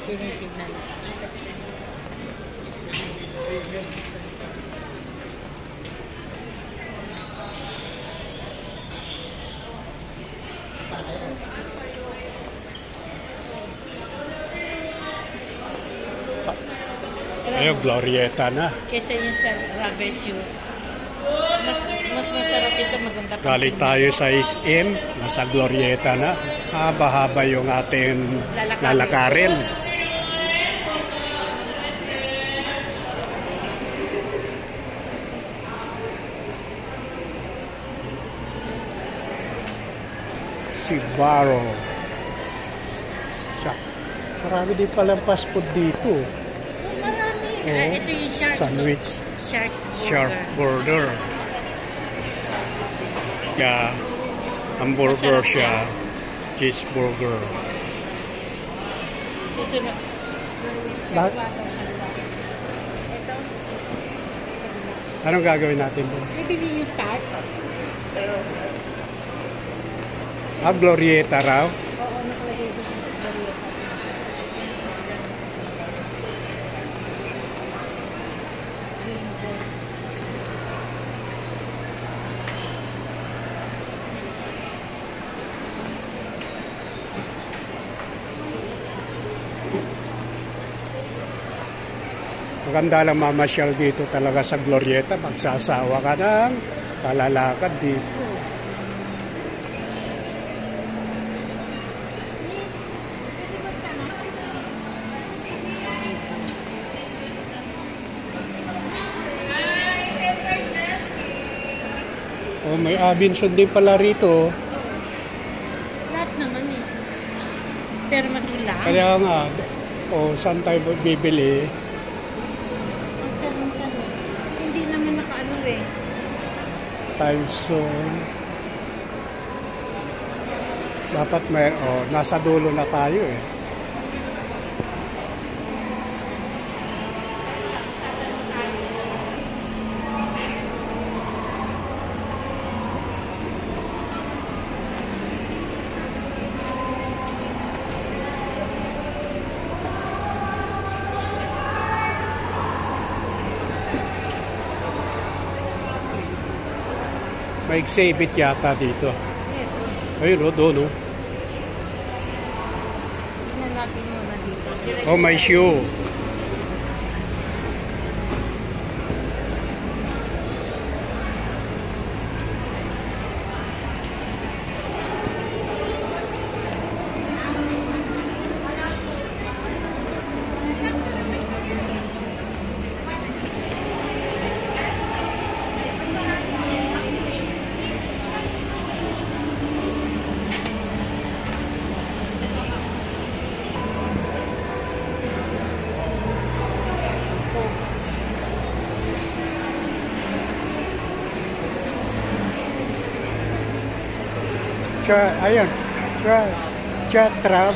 tinitignan. Ayun, Glorieta na. Kesa yung sa rubber shoes. Mas masarap ito, maganda pa. Galing tayo sa SM, nasa Glorieta na. Haba-haba yung ating lalakarin. Sibaro. Marami din palang fast food dito. Marami. Ito yung Sandwich. Shark burger. Kaya, hamburger siya. Cheeseburger. Susunod. Anong gagawin natin doon? Bibili yung tart. Glorieta raw. Oo, nakalagay ko sa Glorieta. Maganda lang mamasyal dito talaga sa Glorieta. Magsasawa ka ng kalalakad dito. Oh, may Abinson din pala rito. Lahat naman eh. Pero mas lang. Kaya nga, saan tayo bibili? Hindi naman nakaano eh. Timezone. Dapat may, nasa dulo na tayo eh. May exhibit yata dito. Ayun, doon. Tingnan natin muna dito. May shoe. Ayun, Trap.